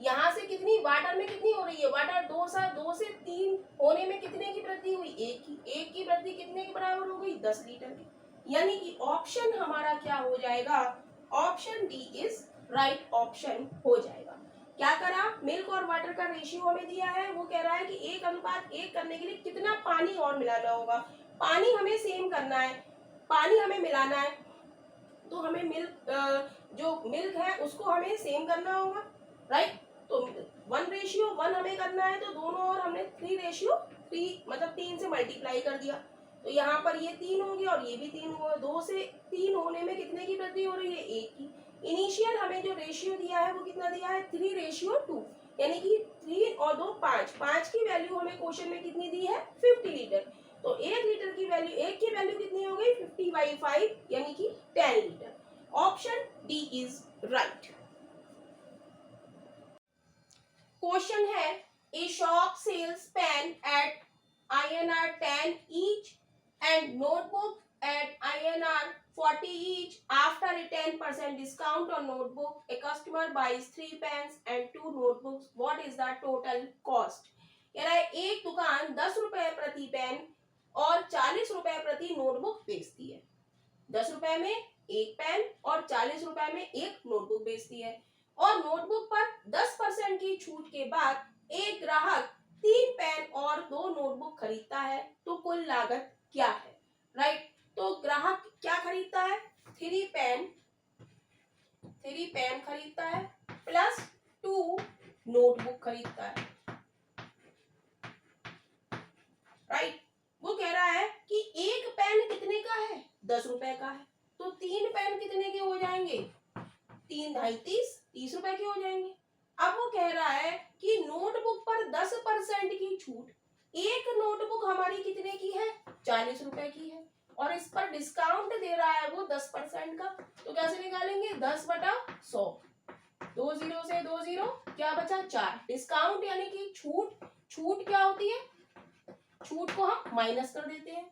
यहाँ से कितनी वाटर में कितनी हो रही है, वाटर 2 से 3 होने में कितने की वृद्धि हुई, 1 की वृद्धि कितने के बराबर हो गई 10 लीटर की, यानी कि ऑप्शन हमारा क्या हो जाएगा, option D is right option हो जाएगा। क्या करा, मिल्क और वाटर का रेशियो हमें दिया है, वो कह रहा है कि 1:1 करने के लिए कितना पानी और मिलाना होगा, पानी हमें सेम करना है, पानी हमें मिलाना है, तो हमें मिल्क जो मिल्क है उसको हमें सेम करना होगा, राइट। तो 1:1 हमें करना है, तो दोनों और हमने 3:3 मतलब 3 से मल्टीप्लाई कर दिया, तो यहाँ पर ये 3 हो गया और ये भी 3 हुआ, 2 से 3 होने में कितने की वृद्धि हो रही है 1 की। इनिशियल हमें जो रेशियो दिया है वो कितना दिया है 3:2, यानी कि 3 और 2 5, 5 की वैल्यू हमें क्वेश्चन में कितनी दी है 50 लीटर, तो 1 लीटर की वैल्यू, 1 की वैल्यू कितनी हो गई 50/5 यानी कि 10 लीटर। Option D is right. Question है, a shop sells pen at INR 10 each and notebook at INR 40 each. After a 10% discount on notebook, a customer buys 3 pens and 2 notebooks. What is the total cost? कह रहा है एक दुकान 10 रुपए प्रति pen और 40 रुपए प्रति नोटबुक बेचती है, 10 रुपए में एक पेन और 40 रुपए में एक नोटबुक बेचती है, और नोटबुक पर 10% की छूट के बाद एक ग्राहक 3 पेन और 2 नोटबुक खरीदता है, तो कुल लागत क्या है, राइट। तो ग्राहक क्या खरीदता है 3 पेन खरीदता है प्लस 2 नोटबुक खरीदता है, राइट। वो कह रहा है कि एक पेन कितने का है 10 रुपए का है, तो 3 पेन कितने के हो जाएंगे 3 × 30 30 रुपए के हो जाएंगे। अब वो कह रहा है कि नोटबुक पर 10% की छूट, एक नोटबुक हमारी कितने की है 40 रुपए की है, और इस पर डिस्काउंट दे रहा है वो 10% का, तो कैसे निकालेंगे 10/100, 2 0 से 2 0 क्या बचा 4, डिस्काउंट यानी कि छूट, छूट क्या होती है, छूट को हम माइनस कर देते हैं,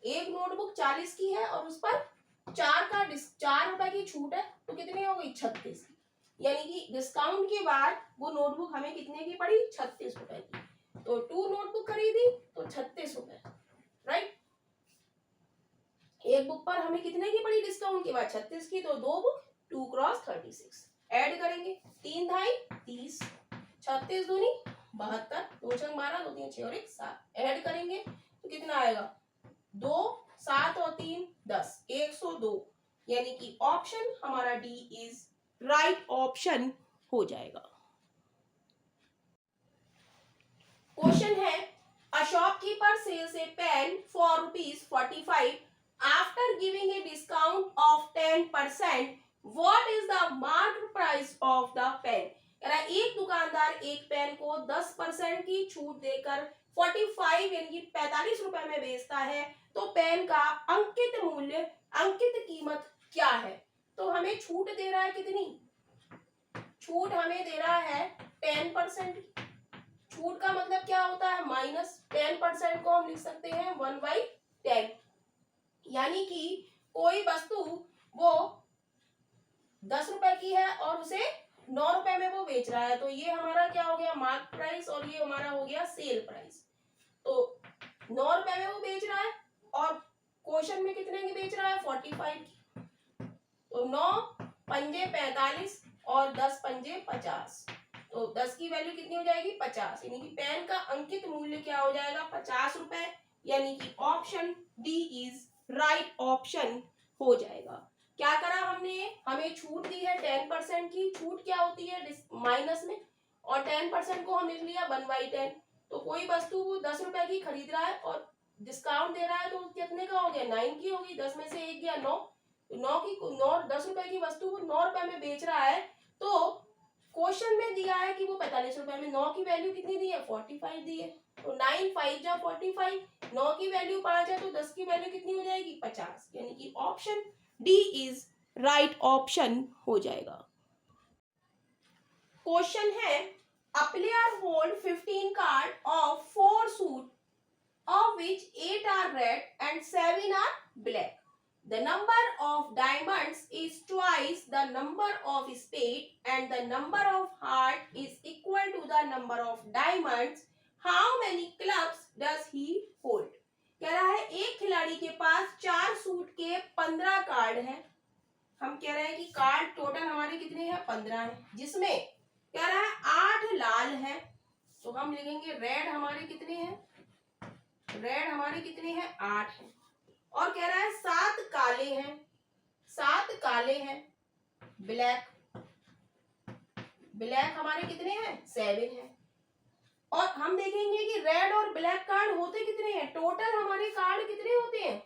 एक नोटबुक 40 की है और उस पर 4 रुपए की छूट है, तो कितनी हो गई 36, यानी कि डिस्काउंट के बाद वो नोटबुक हमें कितने की पड़ी 36 रुपए की, तो 2 नोटबुक खरीदी तो 36 रुपए, राइट। एक बुक पर हमें कितने की पड़ी डिस्काउंट के बाद 36 की, तो 2 बुक 2 × 36 ऐड करेंगे, 3 × 30 36 दूनी 72, 2 × 12 2 3 6 और 1 7 ऐड करेंगे तो कितना आएगा 2 7 और 3 10 102, यानी कि ऑप्शन हमारा डी इज राइट ऑप्शन हो जाएगा। क्वेश्चन है, a shopkeeper sells a pen for ₹45 after giving a discount of 10%, what is the market price of the pen. एक दुकानदार एक पेन को 10% की छूट देकर 45 यानी कि 45 रुपए में बेचता है, तो पेन का अंकित मूल्य, अंकित कीमत क्या है, तो हमें छूट दे रहा है कितनी, छूट हमें दे रहा है 10%, छूट का मतलब क्या होता है माइनस, 10% को हम लिख सकते हैं 1/10, यानी कि कोई वस्तु वो 10 रुपए की है और उसे 9 रुपए में वो बेच रहा है, तो ये हमारा क्या हो गया मार्क प्राइस और ये हमारा हो गया सेल प्राइस, तो 9 रुपए में वो बेच रहा है और क्वेश्चन में कितने की बेच रहा है 45 की, तो 9 पंजे 45 और 10 पंजे 50, तो 10 की वैल्यू कितनी हो जाएगी 50, यानी कि पेन का अंकित मूल्य क्या हो जाएगा 50 रुपए, यानी कि option D is right option हो जाएगा। क्या करा हमने, हमें छूट दी है 10% की, छूट क्या होती है माइनस में, और 10% को हम लिख लिया 1/10, तो कोई वस्तु वो 10 रुपए की खरीद रहा है और डिस्काउंट दे रहा है, तो कितने का हो गया 9 की होगी, 10 में से 1 गया 9, 10 रुपए की वस्तु को 9 रुपए में बेच रहा है, तो क्वेश्चन में दिया है कि वो 45 रुपए में, 9 की वैल्यू कितनी दी है 45 दी है, तो 9 5 जा 45, 9 की वैल्यू 5 है तो 10 की वैल्यू कितनी हो जाएगी 50, यानी कि option D is right option हो जाएगा। क्वेश्चन है, a player hold 15 card of 4 suit of which 8 are red and 7 are black. The number of diamonds is twice the number of spade and the number of heart is equal to the number of diamonds. How many clubs does he hold? कह रहा है एक खिलाड़ी के पास 4 suit के 15 card हैं। हम कह रहे हैं कि कार्ड टोटल हमारे कितने हैं? 15 हैं, जिसमें कह रहा है 8 लाल हैं, तो हम लिखेंगे रेड हमारे कितने हैं? रेड हमारे कितने हैं? 8 हैं। और कह रहा है 7 काले हैं, 7 काले हैं। ब्लैक, ब्लैक हमारे कितने हैं? 7 हैं। और हम देखेंगे कि रेड और ब्लैक कार्ड होते कितने हैं? टोटल हमारे कार्ड कितने होते हैं?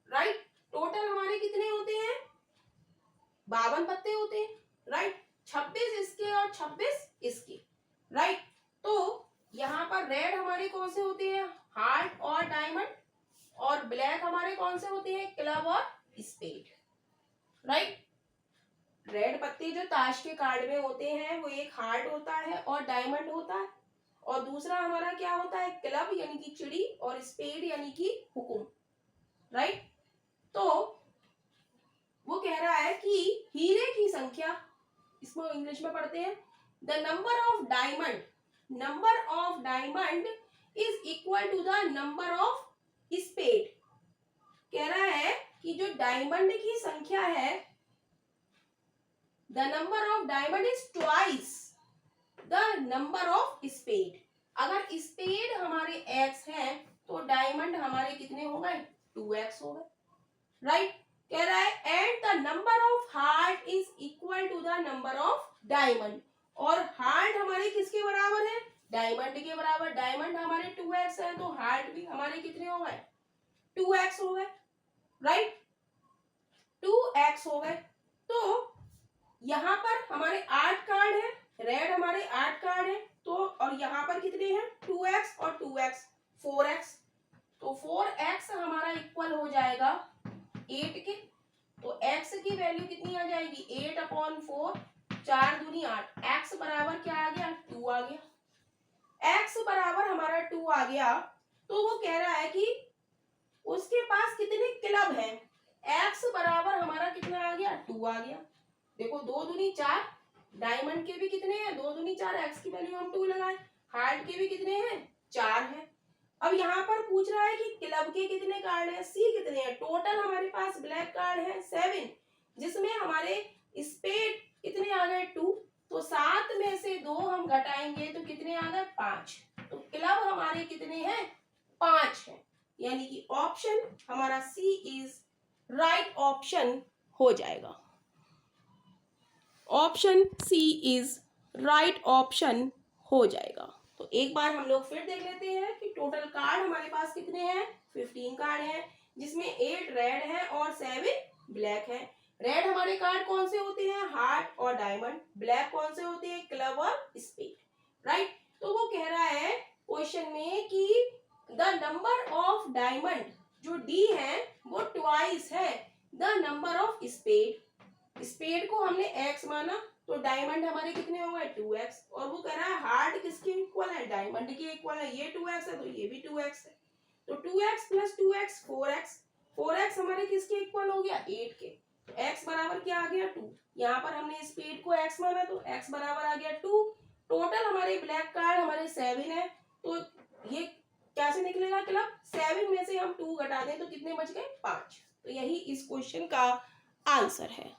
राइट, टोटल हमारे कितने होते हैं? 52 पत्ते होते हैं। राइट, 26 इसके और 26 इसके। राइट, तो यहाँ पर रेड हमारे कौन से होते हैं? हार्ट और डायमंड। और ब्लैक हमारे कौन से होते हैं? क्लब और स्पेड। राइट, रेड पत्ते जो ताश के कार्ड में होते हैं वो एक हार्ट होता है और डायमंड होता है, और दूसरा हमारा क्या होता है? क्लब यानी कि चिड़ी, और स्पेड यानी कि हुकुम। राइट, तो वो कह रहा है कि हीरे की संख्या, इसको इंग्लिश में पढ़ते हैं, the number of diamond, number of diamond is equal to the number of spade. कह रहा है कि जो डायमंड की संख्या है, the number of diamond is twice the number of spade. अगर स्पेड हमारे x है तो डायमंड हमारे कितने हो गए? 2x हो गए। राइट, कह रहा है and the number of heart is equal to the number of diamond. और हार्ट हमारे किसके बराबर है? डायमंड के बराबर। डायमंड हमारे 2x है, तो हार्ट भी हमारे कितने हो गए? 2x हो गए। राइट, 2x हो गए। तो यहाँ पर हमारे 8 कार्ड है, रेड हमारे 8 कार्ड है, तो और यहाँ पर कितने हैं? 2x और 2x, 4x। तो 4x हमारा इक्वल हो जाएगा 8 के। तो x की वैल्यू कितनी आ जाएगी? 8/4, 4 दूनी 8। x बराबर क्या आ गया? 2 आ गया। x बराबर हमारा 2 आ गया। तो वो कह रहा है कि उसके पास कितने क्लब हैं? x बराबर हमारा कितना आ गया? 2 आ गया। देखो 2 दूनी 4, डायमंड के भी कितने हैं? 2 दूनी 4, x की वैल्यू हम 2 लगाए। हार्ट के भी कितने हैं? 4 हैं। अब यहाँ पर पूछ रहा है कि क्लब के कितने कार्ड हैं? सी कितने हैं? टोटल हमारे पास ब्लैक कार्ड है 7, जिसमें हमारे स्पेड कितने आ गए? 2। तो 7 में से 2 हम घटाएंगे तो कितने आ गए? 5। तो क्लब हमारे कितने हैं? 5 हैं। यानी कि ऑप्शन हमारा सी इज राइट ऑप्शन हो जाएगा। Option C is right option हो जाएगा। तो एक बार हम लोग फिर देख लेते हैं कि टोटल कार्ड हमारे पास कितने हैं? 15 कार्ड हैं, जिसमें 8 रेड है और 7 ब्लैक है। रेड हमारे कार्ड कौन से होते हैं? हार्ट और डायमंड। ब्लैक कौन से होते हैं? क्लब और स्पेड। राइट, तो वो कह रहा है क्वेश्चन में कि द नंबर ऑफ डायमंड जो डी है वो ट्वाइस है the number of spade. Spade को हमने x माना, तो डायमंड हमारे कितने हो गए? 2x। और वो कह रहा है हार्ट किसके इक्वल है? डायमंड के इक्वल है। ये 2x है तो ये भी 2x है। तो 2x plus 2x 4x। 4x हमारे किसके इक्वल हो गया? 8 के। तो x बराबर क्या आ गया? 2। यहाँ पर हमने स्पेड को x माना तो x बराबर आ गया 2। टोटल हमारे ब्लैक कार्ड हमारे 7 है, तो ये कैसे निकलेगा क्लब? 7 में से हम 2 घटा दें तो कितने बच गए? 5। तो यही इस क्वेश्चन का आंसर है।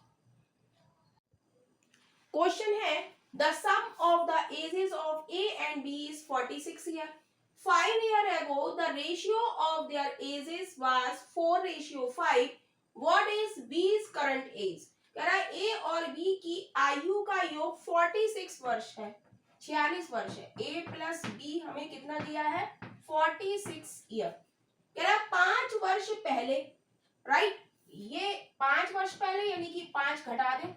क्वेश्चन है, the sum of the ages of A and B is 46 year. 5 years ago the ratio of their ages was 4:5. What is B's current age? कह रहा है ए और बी की आयु का योग 46 वर्ष है, 46 वर्ष है। ए प्लस बी हमें कितना दिया है? 46 ईयर। कह रहा है 5 वर्ष पहले। राइट, ये 5 वर्ष पहले यानी कि 5 घटा दें।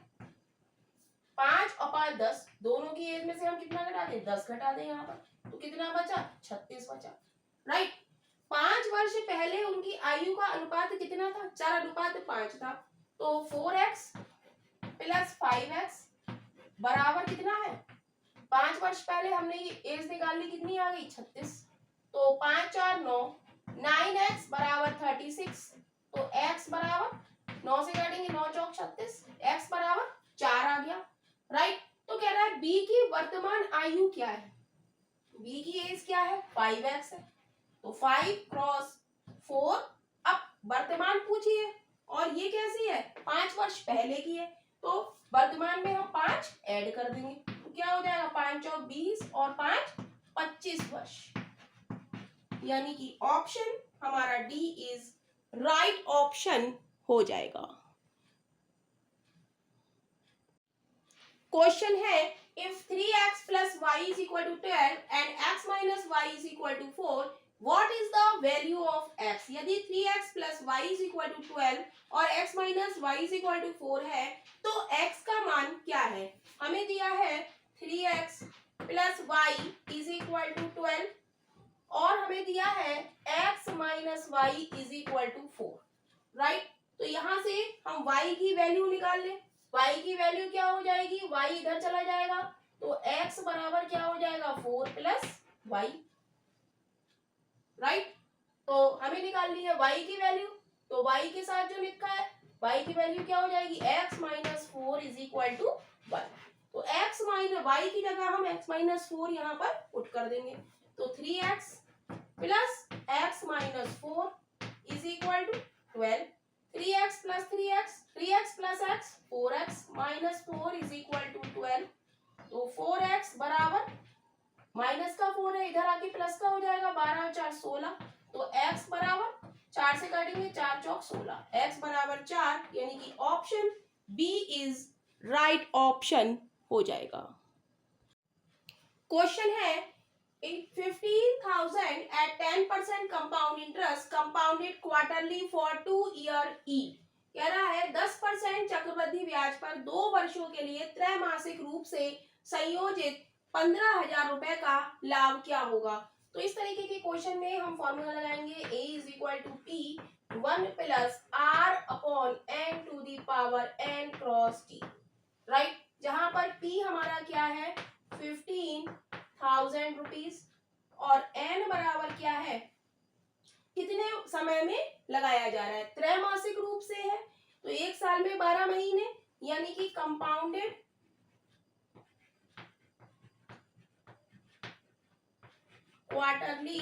5 और 5 10, दोनों की एज में से हम कितना घटा दें? 10 घटा दें यहाँ पर, तो कितना बचा? 36 बचा। राइट, 5 वर्ष पहले उनकी आयु का अनुपात कितना था? 4:5 था। तो 4x प्लस 5x बराबर कितना है, 5 वर्ष पहले हमने ये एज निकाल ली, कितनी आ गई 36, तो 5 4 9, 9x बराबर 36, तो x बराबर 9 से काटेंगे 9 चौक 36, x बराबर 4 आ गया, राइट। तो कह रहा है b की वर्तमान आयु क्या है, b की एज क्या है 5x है, तो 5 क्रॉस 4, अब वर्तमान पूछिए और ये कैसी है 5 वर्ष पहले की है, तो वर्तमान में हम 5 ऐड कर देंगे, तो क्या हो जाएगा 5 चौक 20 और 5 25 वर्ष, यानी कि ऑप्शन हमारा डी इज राइट ऑप्शन हो जाएगा। क्वेश्चन है if 3x plus y is equal to 12 and x minus y is equal to 4, what is the value of x? यदि 3x plus y is equal to 12 और x minus y is equal to 4 है तो x का मान क्या है, हमें दिया है 3x plus y is equal to 12 और हमें दिया है x minus y is equal to 4, right. तो यहां से हम y की वैल्यू निकाल लें, y की वैल्यू क्या हो जाएगी, y इधर चला जाएगा तो x बराबर क्या हो जाएगा 4 प्लस y, राइट। तो हमें निकालनी है y की वैल्यू, तो y के साथ जो लिखा है y की वैल्यू क्या हो जाएगी x minus 4 is equal to 1, तो x माइनस y की जगह हम x माइनस 4 यहाँ पर पुट कर देंगे, तो 3x plus x minus 4 is equal to 12, 3x plus 3x, 3x plus x 4x minus 4 is equal to 12, तो 4x बराबर माइनस का 4 है इधर आके प्लस का हो जाएगा 12 और 4 16, तो x बराबर 4 से काटेंगे 4 चौक 16, x बराबर 4, यानी कि option B is right option हो जाएगा। क्वेश्चन है 15,000 at 10% compound interest compounded quarterly for 2 year yield, कह रहा है 10% चक्रवृद्धि ब्याज पर 2 वर्षों के लिए त्रैमासिक रूप से संयोजित 15,000 रुपए का लाभ क्या होगा। तो इस तरीके के क्वेश्चन में हम फॉर्मूला लगाएंगे a is equal to P 1 plus R upon N to the power N cross T, right, जहां पर p हमारा क्या है 15,000 रुपीज और n बराबर क्या है, कितने समय में लगाया जा रहा है, त्रैमासिक रूप से है तो एक साल में 12 महीने, यानी कि compounded quarterly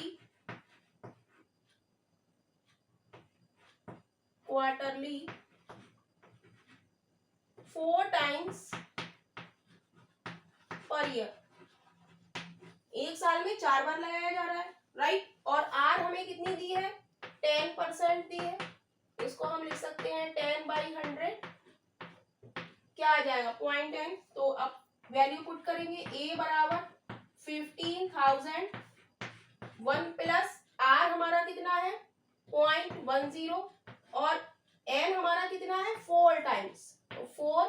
4 times per year, एक साल में 4 बार लगाया जा रहा है, राइट। और आर हमें कितनी दी है 10% दी है, इसको हम लिख सकते हैं 10/100, क्या आ जाएगा 0.10, तो अब वैल्यू पुट करेंगे a बराबर 15,000, 1 प्लस आर हमारा कितना है 0.10 और n हमारा कितना है 4 टाइम्स, तो 4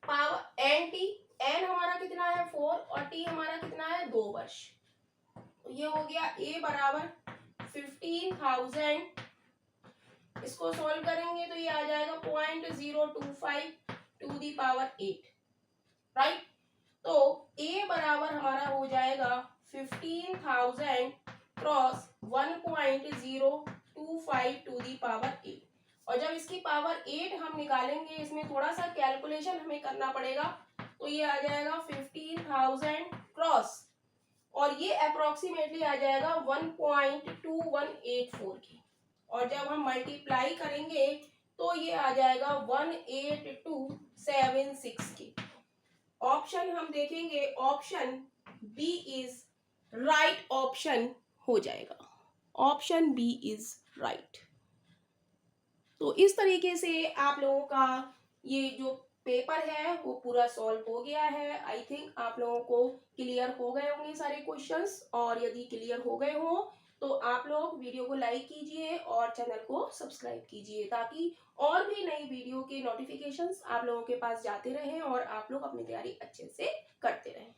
पावर एन टी, n हमारा कितना है 4 और t हमारा कितना है 2 वर्ष, तो ये हो गया a बराबर 15,000, इसको सॉल्व करेंगे तो ये आ जाएगा 0.025 टू दी पावर 8, राइट। तो a बराबर हमारा हो जाएगा 15,000 क्रॉस 1.025 टू दी पावर 8, और जब इसकी पावर 8 हम निकालेंगे इसमें थोड़ा सा कैलकुलेशन हमें करना पड़ेगा, तो ये आ जाएगा 15,000 क्रॉस और ये अप्रोक्सीमेटली आ जाएगा 1.2184 की, और जब हम मल्टीप्लाई करेंगे तो ये आ जाएगा 18276 की। ऑप्शन हम देखेंगे option B is right option हो जाएगा, ऑप्शन बी इज राइट। तो इस तरीके से आप लोगों का ये जो पेपर है वो पूरा सॉल्व हो गया है। आई थिंक आप लोगों को क्लियर हो गए होंगे सारे क्वेश्चंस, और यदि क्लियर हो गए हो तो आप लोग वीडियो को लाइक कीजिए और चैनल को सब्सक्राइब कीजिए, ताकि और भी नई वीडियो के नोटिफिकेशंस आप लोगों के पास जाते रहें और आप लोग अपनी तैयारी अच्छे से करते रहें।